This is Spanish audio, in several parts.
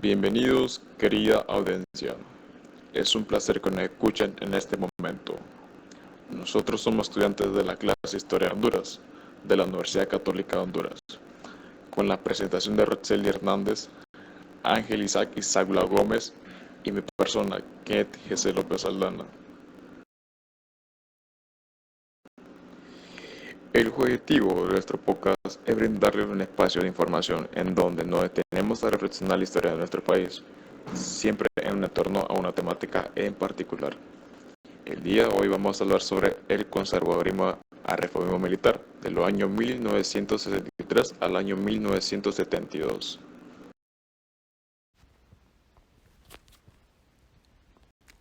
Bienvenidos, querida audiencia. Es un placer que nos escuchen en este momento. Nosotros somos estudiantes de la clase Historia de Honduras, de la Universidad Católica de Honduras, con la presentación de Roxely Hernández, Ángel Isaac Iságula Gómez y mi persona, Kenneth Jesse López Aldana. El objetivo de nuestro podcast es brindarles un espacio de información en donde nos detenemos a reflexionar la historia de nuestro país, siempre en torno a una temática en particular. El día de hoy vamos a hablar sobre el conservadurismo a reformismo militar, de los años 1963 al año 1972.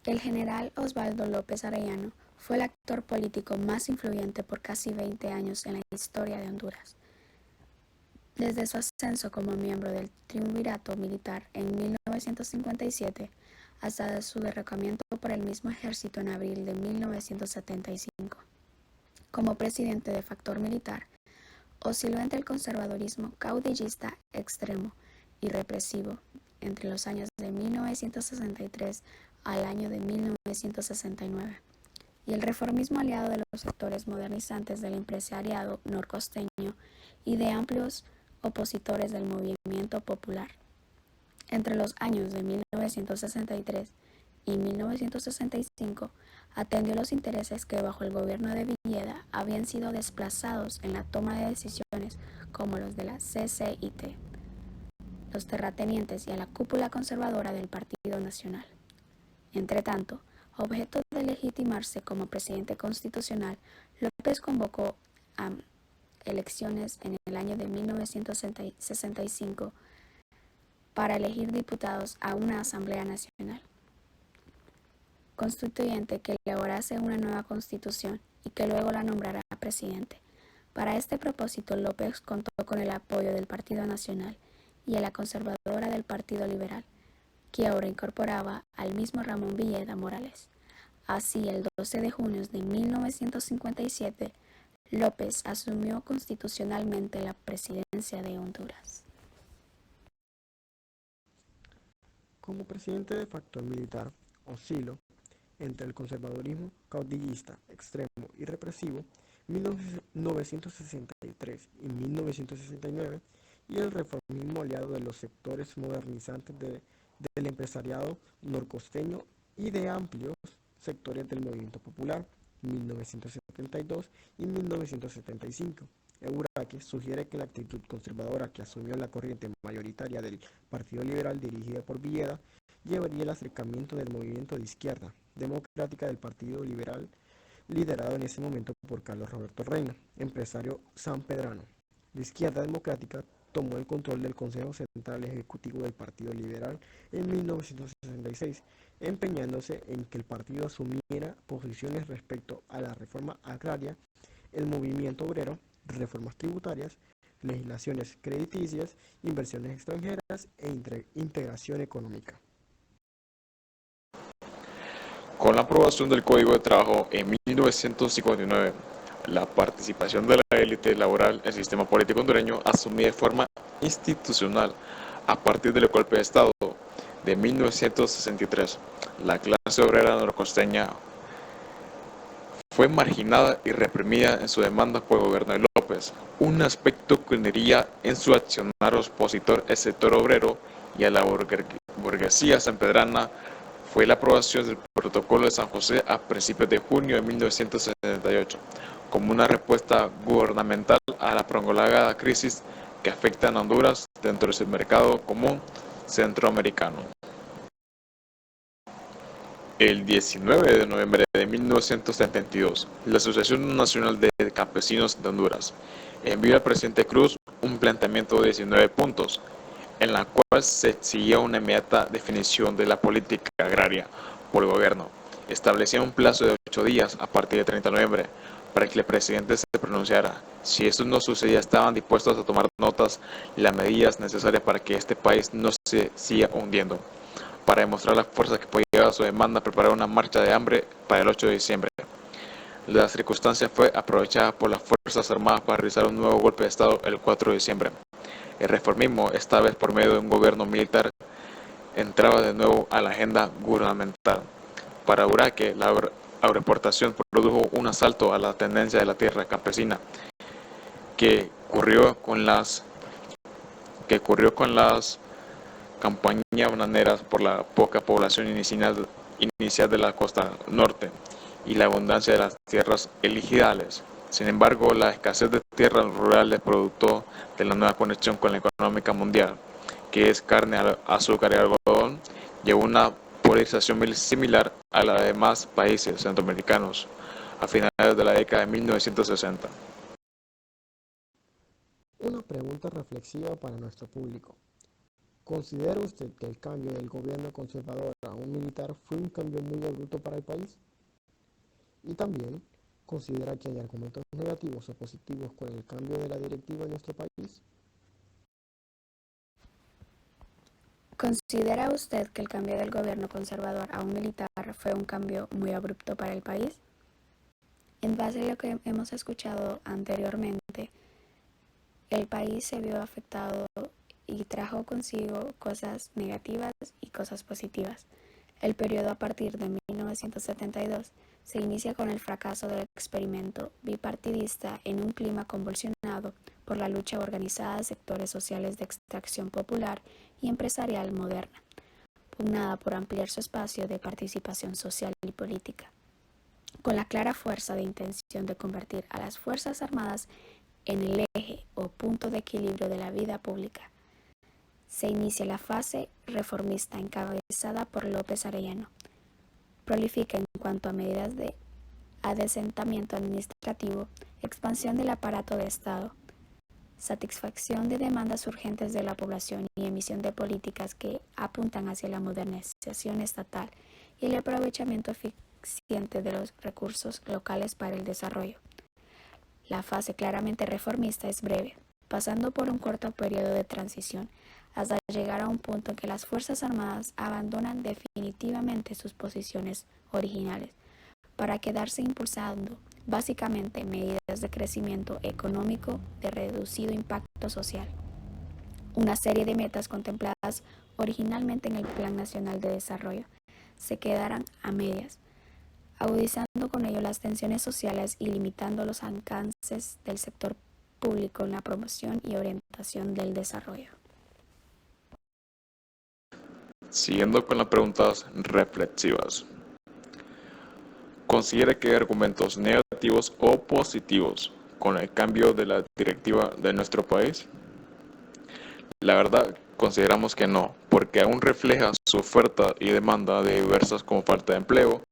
El general Osvaldo López Arellano fue el actor político más influyente por casi 20 años en la historia de Honduras. Desde su ascenso como miembro del triunvirato militar en 1957 hasta su derrocamiento por el mismo ejército en abril de 1975. Como presidente de factor militar, osciló entre el conservadurismo caudillista extremo y represivo entre los años de 1963 al año de 1969 y el reformismo aliado de los sectores modernizantes del empresariado norcosteño y de amplios opositores del movimiento popular. Entre los años de 1963 y 1965 atendió los intereses que bajo el gobierno de Villeda habían sido desplazados en la toma de decisiones como los de la CCIT, los terratenientes y a la cúpula conservadora del Partido Nacional. Entretanto, objeto de legitimarse como presidente constitucional, López convocó a elecciones en el año de 1965 para elegir diputados a una Asamblea Nacional Constituyente que elaborase una nueva constitución y que luego la nombrara presidente. Para este propósito, López contó con el apoyo del Partido Nacional y a la conservadora del Partido Liberal, que ahora incorporaba al mismo Ramón Villeda Morales. Así, el 12 de junio de 1957, López asumió constitucionalmente la presidencia de Honduras. Como presidente de factor militar, osciló entre el conservadurismo caudillista extremo y represivo 1963 y 1969 y el reformismo aliado de los sectores modernizantes del empresariado norcosteño y de amplios sectores del movimiento popular 1972 y 1975. Euraque sugiere que la actitud conservadora que asumió la corriente mayoritaria del Partido Liberal dirigida por Villeda llevaría el acercamiento del movimiento de izquierda democrática del Partido Liberal, liderado en ese momento por Carlos Roberto Reina, empresario sanpedrano. La izquierda democrática tomó el control del Consejo Central Ejecutivo del Partido Liberal en 1966, empeñándose en que el partido asumiera posiciones respecto a la reforma agraria, el movimiento obrero, reformas tributarias, legislaciones crediticias, inversiones extranjeras e integración económica. Con la aprobación del Código de Trabajo en 1959, la participación de la élite laboral en el sistema político hondureño asumió de forma institucional a partir del golpe de Estado de 1963. La clase obrera norcosteña fue marginada y reprimida en su demanda por el gobierno de López, un aspecto que uniría en su accionar opositor al sector obrero y a la burguesía sanpedrana fue la aprobación del Protocolo de San José a principios de junio de 1978, como una respuesta gubernamental a la prolongada crisis que afecta a Honduras dentro del mercado común centroamericano. El 19 de noviembre de 1972, la Asociación Nacional de Campesinos de Honduras envió al presidente Cruz un planteamiento de 19 puntos, en la cual se exigía una inmediata definición de la política agraria por el gobierno. Establecía un plazo de 8 días a partir del 30 de noviembre para que el presidente se pronunciara. Si esto no sucedía, estaban dispuestos a tomar notas y las medidas necesarias para que este país no se siga hundiendo. Para demostrar la fuerza que apoyaba su demanda, prepararon una marcha de hambre para el 8 de diciembre. La circunstancia fue aprovechada por las Fuerzas Armadas para realizar un nuevo golpe de Estado el 4 de diciembre. El reformismo, esta vez por medio de un gobierno militar, entraba de nuevo a la agenda gubernamental. Para Uraque, la agroexportación produjo un asalto a la tendencia de la tierra campesina que ocurrió con las campañas bananeras por la poca población inicial de la costa norte y la abundancia de las tierras elijidales. Sin embargo, la escasez de tierras rurales producto de la nueva conexión con la económica mundial, que es carne, azúcar y algodón, llevó una polarización similar a la de demás países centroamericanos a finales de la década de 1960. Una pregunta reflexiva para nuestro público. ¿Considera usted que el cambio del gobierno conservador a un militar fue un cambio muy abrupto para el país? Y también, ¿considera que hay argumentos negativos o positivos con el cambio de la directiva en nuestro país? ¿Considera usted que el cambio del gobierno conservador a un militar fue un cambio muy abrupto para el país? En base a lo que hemos escuchado anteriormente, el país se vio afectado y trajo consigo cosas negativas y cosas positivas. El periodo a partir de 1972 se inicia con el fracaso del experimento bipartidista en un clima convulsionado por la lucha organizada de sectores sociales de extracción popular y empresarial moderna, pugnada por ampliar su espacio de participación social y política, con la clara fuerza de intención de convertir a las Fuerzas Armadas en el eje o punto de equilibrio de la vida pública. Se inicia la fase reformista encabezada por López Arellano. Prolifica en cuanto a medidas de adesentamiento administrativo, expansión del aparato de Estado, satisfacción de demandas urgentes de la población y emisión de políticas que apuntan hacia la modernización estatal y el aprovechamiento eficiente de los recursos locales para el desarrollo. La fase claramente reformista es breve, pasando por un corto periodo de transición hasta llegar a un punto en que las Fuerzas Armadas abandonan definitivamente sus posiciones originales para quedarse impulsando básicamente medidas de crecimiento económico de reducido impacto social. Una serie de metas contempladas originalmente en el Plan Nacional de Desarrollo se quedarán a medias, agudizando con ello las tensiones sociales y limitando los alcances del sector público en la promoción y orientación del desarrollo. Siguiendo con las preguntas reflexivas, ¿considera que hay argumentos negativos o positivos con el cambio de la directiva de nuestro país? La verdad, consideramos que no, porque aún refleja su oferta y demanda de diversas como falta de empleo,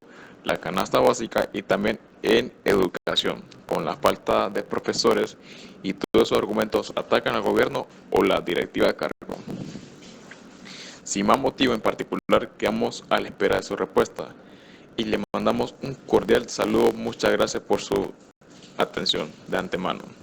la canasta básica y también en educación, con la falta de profesores y todos esos argumentos atacan al gobierno o la directiva de cargo. Sin más motivo en particular, quedamos a la espera de su respuesta y le mandamos un cordial saludo. Muchas gracias por su atención de antemano.